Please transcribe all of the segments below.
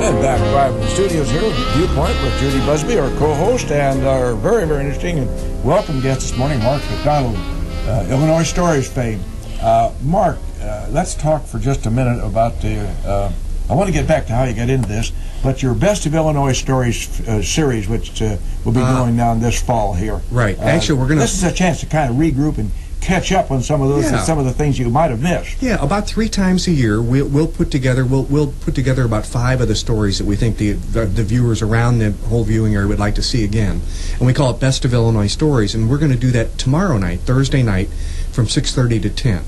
And back live in the studios here with Viewpoint with Judy Busby, our co-host, and our very, very interesting and welcome guest this morning, Mark McDonald, Illinois Stories fame. Mark, let's talk for just a minute about the... I want to get back to how you got into this, but your Best of Illinois Stories series, which will be going down this fall here. Right. Actually, we're going to... This is a chance to kind of regroup and catch up on some of those some of the things you might have missed. Yeah, about 3 times a year we'll put together about 5 of the stories that we think the viewers around the whole viewing area would like to see again, and we call it Best of Illinois Stories, and we're going to do that tomorrow night, Thursday night, from 6:30 to 10.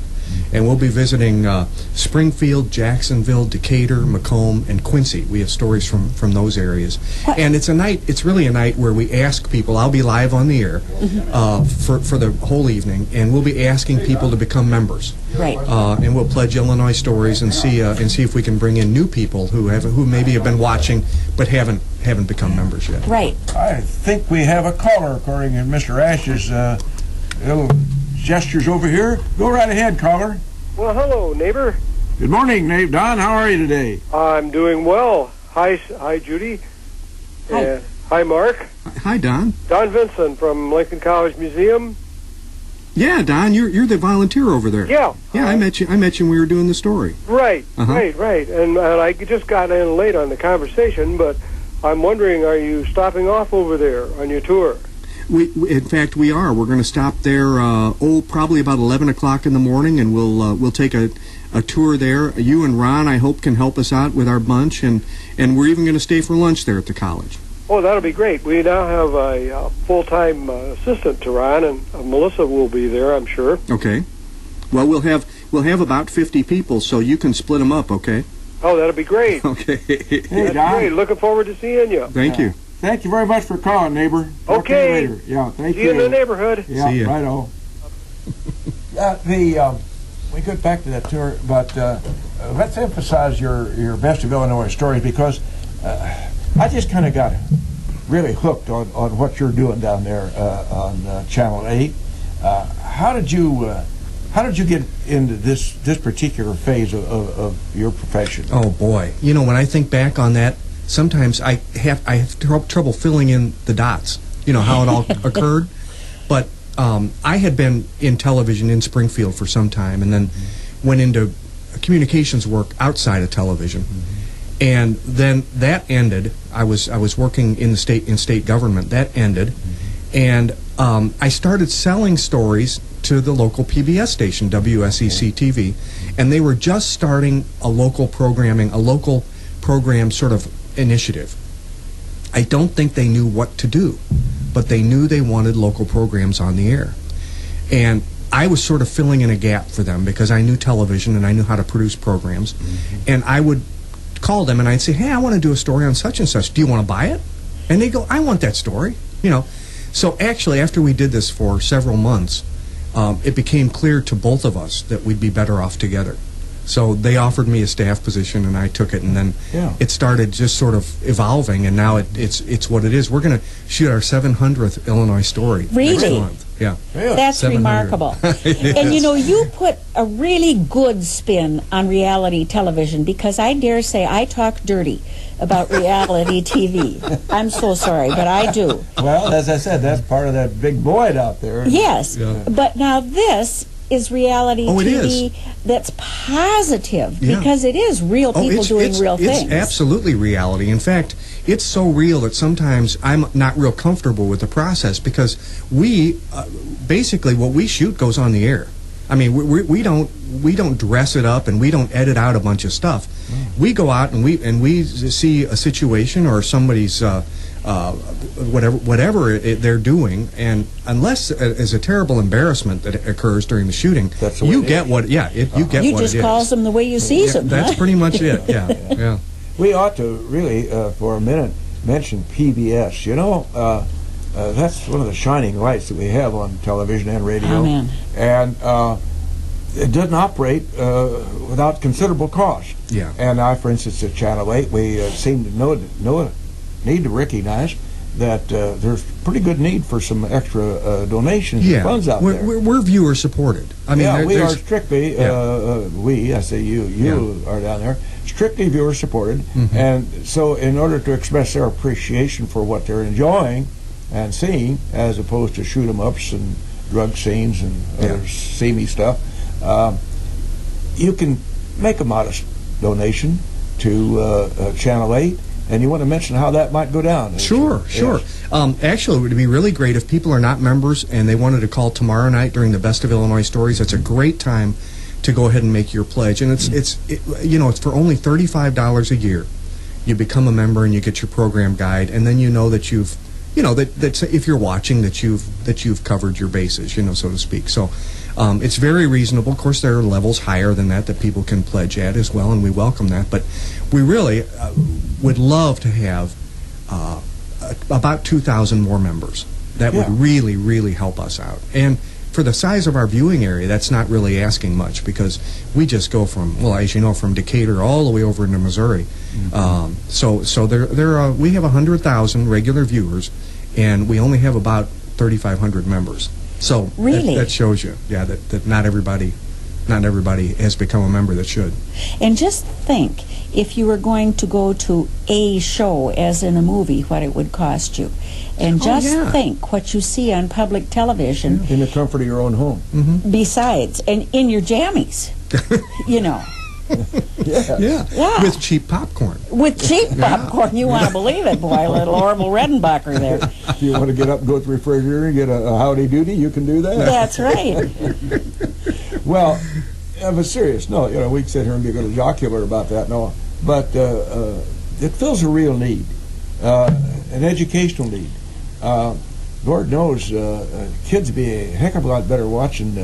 And we'll be visiting Springfield, Jacksonville, Decatur, Macomb, and Quincy. We have stories from those areas. And it's a night. It's really a night where we ask people. I'll be live on the air for the whole evening, and we'll be asking people to become members. Right. And we'll pledge Illinois stories and see if we can bring in new people who maybe have been watching but haven't become members yet. Right. I think we have a caller, according to Mr. Ash's little gestures over here. Go right ahead, caller. Well, hello, neighbor. Good morning, Nate. Don, how are you today? I'm doing well. Hi, Judy. Hi. Hi, Mark. Hi, Don. Don Vincent from Lincoln College Museum. Yeah, Don, you're the volunteer over there. Yeah. Yeah, I met you when we were doing the story. Right. Right. And I just got in late on the conversation, but I'm wondering, are you stopping off over there on your tour? In fact, we are. We're going to stop there, probably about 11 o'clock in the morning, and we'll take a tour there. You and Ron, I hope, can help us out with our bunch, and we're even going to stay for lunch there at the college. Oh, that'll be great. We now have a full-time assistant to Ron, and Melissa will be there, I'm sure. Okay. Well, we'll have about 50 people, so you can split them up, okay? Oh, that'll be great. Okay. Hey, That's great. Looking forward to seeing you. Thank you. Thank you very much for calling, neighbor. Okay. Later. Yeah, thank you. See you in the neighborhood. Yeah, see you. Righto. We get back to that tour, but let's emphasize your Best of Illinois Stories, because I just kind of got really hooked on what you're doing down there on Channel 8. How did you get into this particular phase of your profession? Oh boy, when I think back on that, sometimes I have trouble filling in the dots, how it all occurred. But I had been in television in Springfield for some time, and then went into communications work outside of television. And then that ended. I was working in state government. That ended, and I started selling stories to the local PBS station, WSEC TV, and they were just starting a local program sort of initiative. I don't think they knew what to do, but they knew they wanted local programs on the air. And I was sort of filling in a gap for them because I knew television and I knew how to produce programs. And I would call them and I'd say, hey, I want to do a story on such and such. Do you want to buy it? And they go, I want that story. So actually, after we did this for several months, it became clear to both of us that we'd be better off together. So they offered me a staff position, and I took it, and then it started just sort of evolving, and now it's what it is. We're going to shoot our 700th Illinois story next month. Yeah. Really? That's remarkable. Yes. And you put a really good spin on reality television, because I dare say I talk dirty about reality TV. I'm so sorry, but I do. Well, as I said, that's part of that big void out there. Yes, but now this is reality TV that's positive, because it is real people doing real things. It's absolutely reality. In fact, it's so real that sometimes I'm not real comfortable with the process, because we basically what we shoot goes on the air. I mean, we don't dress it up and we don't edit out a bunch of stuff. We go out and we see a situation or somebody's whatever they're doing, and unless there's a terrible embarrassment that occurs during the shooting, you get what you get what it is. You just calls them the way you sees them. That's pretty much it. Yeah. We ought to really, for a minute, mention PBS. That's one of the shining lights that we have on television and radio. Oh, man. And it doesn't operate without considerable cost. Yeah. And I, for instance, at Channel 8, we seem to need to recognize that there's pretty good need for some extra donations and funds out there. We're viewer supported. I mean, we are strictly, I say you are down there, strictly viewer supported. And so in order to express their appreciation for what they're enjoying and seeing, as opposed to shoot 'em ups and drug scenes and other seamy stuff, you can make a modest donation to Channel 8. And you want to mention how that might go down? Sure. Actually, it would be really great if people are not members and they wanted to call tomorrow night during the Best of Illinois Stories. That's a great time to go ahead and make your pledge. And it's for only $35 a year. You become a member and you get your program guide, and then you know that you've, that if you're watching that you've covered your bases, so to speak. So it's very reasonable. Of course, there are levels higher than that people can pledge at as well, and we welcome that. But we really would love to have about 2,000 more members. That would really, really help us out. And for the size of our viewing area, that's not really asking much, because we just go from, well, as you know, from Decatur all the way over into Missouri. So we have 100,000 regular viewers, and we only have about 3,500 members. So really, that shows you, that not everybody has become a member that should. And just think, if you were going to go to a show, as in a movie, what it would cost you. And just think what you see on public television. In the comfort of your own home. Besides, and in your jammies, Yeah. With cheap popcorn. With cheap popcorn, you want to believe it, boy, a little Orville Redenbacher there. If you want to get up and go to the refrigerator and get a howdy doody, you can do that. That's right. Well, on a serious note, we can sit here and be a little jocular about that, but it fills a real need, an educational need. Lord knows, kids be a heck of a lot better watching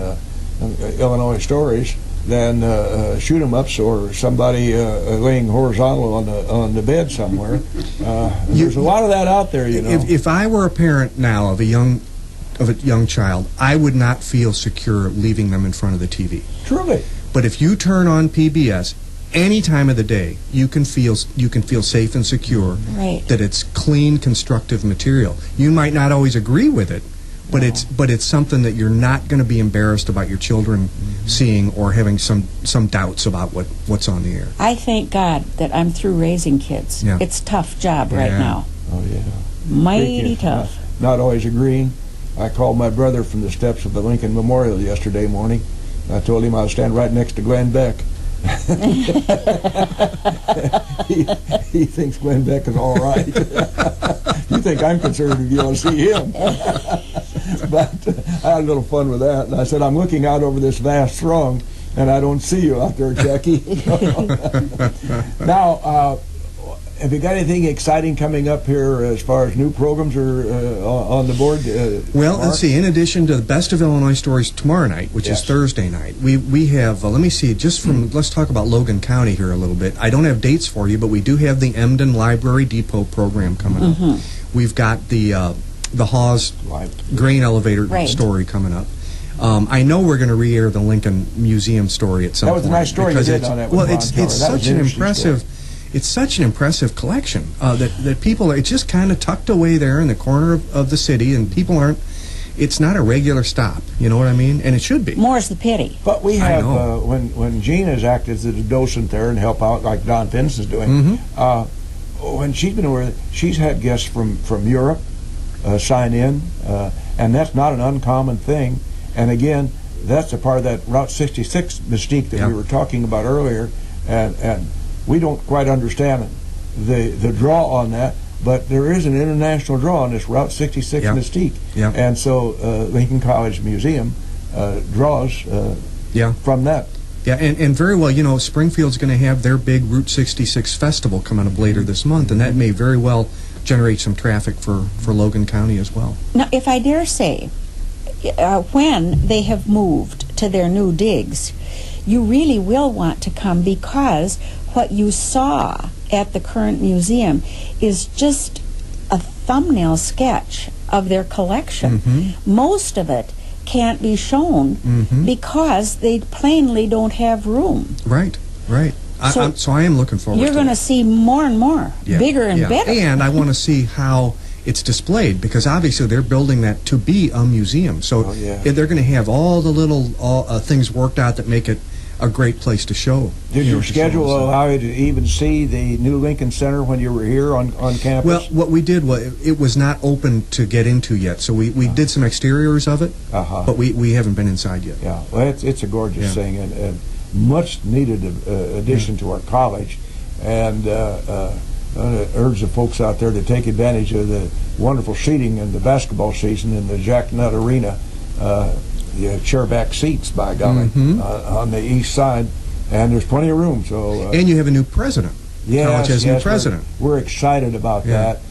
Illinois Stories than shoot 'em ups or somebody laying horizontal on the bed somewhere. There's a lot of that out there, If I were a parent now of a young child, I would not feel secure leaving them in front of the TV. Truly. But if you turn on PBS any time of the day, you can feel safe and secure that it's clean, constructive material. You might not always agree with it, but it's something that you're not going to be embarrassed about your children seeing or having some doubts about what's on the air. I thank God that I'm through raising kids. Yeah. It's a tough job right now. Oh yeah. Mighty tough. Not always agreeing. I called my brother from the steps of the Lincoln Memorial yesterday morning. I told him I was standing right next to Glenn Beck. he thinks Glenn Beck is all right. You think I'm conservative, you want to see him. But I had a little fun with that. And I said, I'm looking out over this vast throng, and I don't see you out there, Jackie. Now, have you got anything exciting coming up here as far as new programs or on the board? Well, let's see. In addition to the Best of Illinois Stories tomorrow night, which is Thursday night, we have, let me see, let's talk about Logan County here a little bit. I don't have dates for you, but we do have the Emden Library Depot program coming up. We've got the Hawes grain elevator story coming up. I know we're going to re-air the Lincoln Museum story at some point. That was a nice story you did on that. Well, it's such an impressive... It's such an impressive collection that people it's just kind of tucked away there in the corner of the city, and people aren't. It's not a regular stop. You know what I mean? And it should be. More's the pity. But we have when Jean has acted as a docent there and help out like Don Vince is doing. When she's been over, she's had guests from Europe sign in, and that's not an uncommon thing. And again, that's a part of that Route 66 mystique that we were talking about earlier, and we don't quite understand the draw on that, but there is an international draw on this Route 66 mystique. And so Lincoln College Museum draws from that. Yeah, and very well, Springfield's going to have their big Route 66 festival coming up later this month, and that may very well generate some traffic for Logan County as well. Now, if I dare say, when they have moved to their new digs, you really will want to come, because what you saw at the current museum is just a thumbnail sketch of their collection. Most of it can't be shown because they plainly don't have room. Right. So I am looking forward to it. You're going to see more and more, bigger and better. And I want to see how it's displayed, because obviously they're building that to be a museum. So yeah. they're going to have all the little things worked out that make it a great place to show. Did your schedule allow you to even see the new Lincoln Center when you were here on campus? Well, what we did was, it was not open to get into yet, so we did some exteriors of it, but we haven't been inside yet. Yeah, well, it's a gorgeous thing, and much needed addition to our college, and I urge the folks out there to take advantage of the wonderful seating in the basketball season in the Jack Nutt Arena. The chairback seats, by golly, on the east side, and there's plenty of room. So and you have a new president. Yes, College has a new president. We're excited about that.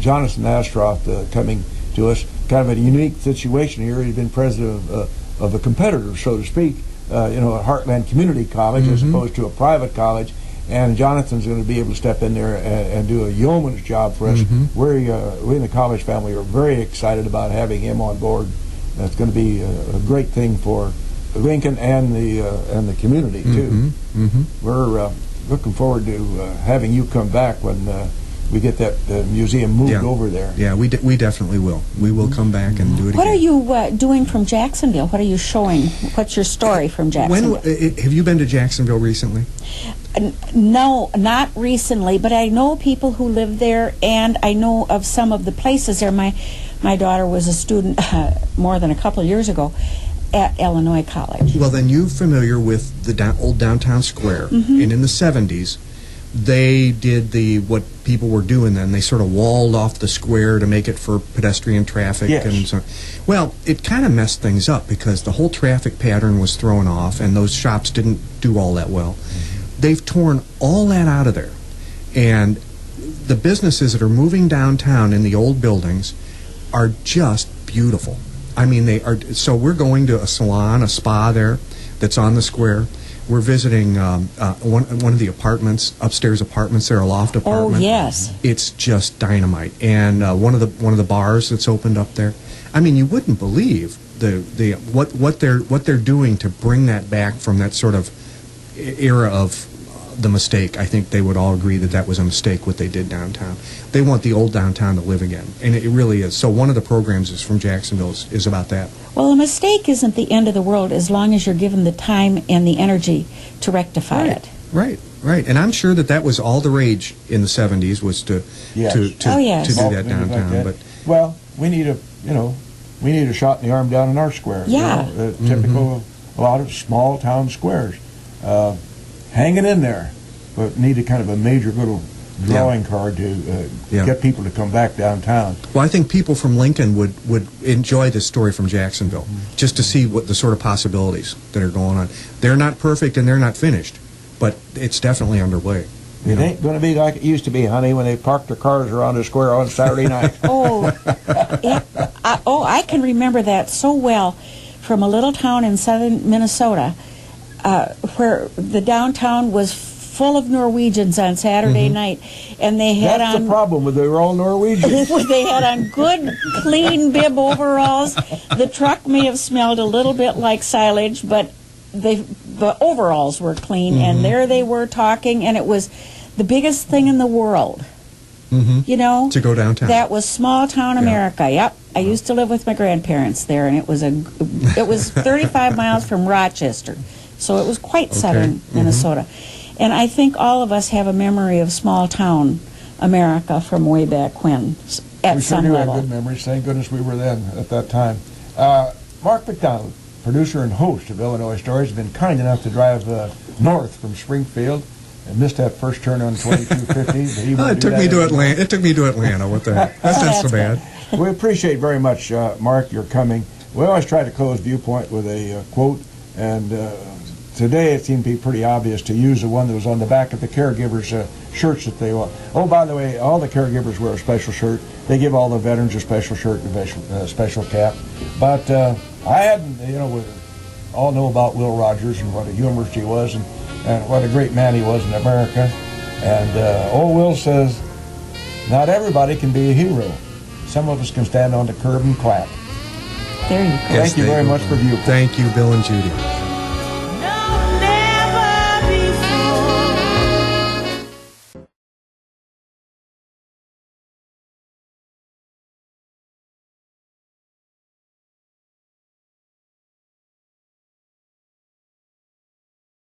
Jonathan Astroff coming to us, kind of a unique situation here. He's been president of a competitor, so to speak, at Heartland Community College as opposed to a private college. And Jonathan's going to be able to step in there and do a yeoman's job for us. We in the college family are very excited about having him on board. That's going to be a great thing for Lincoln and the community too. We're looking forward to having you come back when we get that museum moved over there. Yeah, we definitely will. We will come back and do it again. What are you doing from Jacksonville? What are you showing? What's your story from Jacksonville? Have you been to Jacksonville recently? No, not recently, but I know people who live there, and I know of some of the places there. My daughter was a student more than a couple of years ago at Illinois College. Well, then you're familiar with the old downtown square. And in the 70s, they did what people were doing then. They sort of walled off the square to make it for pedestrian traffic. Yes. And so, well, it kind of messed things up because the whole traffic pattern was thrown off, and those shops didn't do all that well. They've torn all that out of there. And the businesses that are moving downtown in the old buildings are just beautiful. I mean, they are. So we're going to a salon, a spa there that's on the square. We're visiting one of the apartments, upstairs apartments there, a loft apartment. Oh, yes. It's just dynamite. And one of the bars that's opened up there. I mean, you wouldn't believe what they're doing to bring that back from that sort of era of the mistake. I think they would all agree that was a mistake what they did downtown. They want the old downtown to live again, and it really is. So one of the programs is from Jacksonville is about that. Well, a mistake isn't the end of the world as long as you're given the time and the energy to rectify it. Right. And I'm sure that was all the rage in the 70s was to do that downtown. Like that. Well, we need a shot in the arm down in our square. Yeah. Typical of a lot of small town squares. Hanging in there, but needed kind of a major little drawing card to get people to come back downtown. Well, I think people from Lincoln would enjoy this story from Jacksonville, just to see what the sort of possibilities that are going on. They're not perfect and they're not finished, but it's definitely underway. It ain't going to be like it used to be, honey, when they parked their cars around the square on Saturday night. I can remember that so well from a little town in southern Minnesota. Where the downtown was full of Norwegians on Saturday night, and they had That's the problem, they were all Norwegians. They had on good, clean bib overalls. The truck may have smelled a little bit like silage, but the overalls were clean, and there they were talking, and it was the biggest thing in the world. To go downtown. That was small town America. Yep. I used to live with my grandparents there, and it was 35 miles from Rochester. So it was quite southern Minnesota. And I think all of us have a memory of small town America from way back when, at some level. We have good memories. Thank goodness we were then at that time. Mark McDonald, producer and host of Illinois Stories, has been kind enough to drive north from Springfield and missed that first turn on 2250. But it took me to Atlanta. It took me to Atlanta. What the heck? That's not so bad. We appreciate very much, Mark, your coming. We always try to close Viewpoint with a quote, and today it seemed to be pretty obvious to use the one that was on the back of the caregivers' shirts that they wore. Oh, by the way, all the caregivers wear a special shirt. They give all the veterans a special shirt and a special cap. But I hadn't, we all know about Will Rogers and what a humorist he was and what a great man he was in America. And old Will says, not everybody can be a hero. Some of us can stand on the curb and clap. There you go. Thank you very much for Viewpoint. Thank you, Bill and Judy.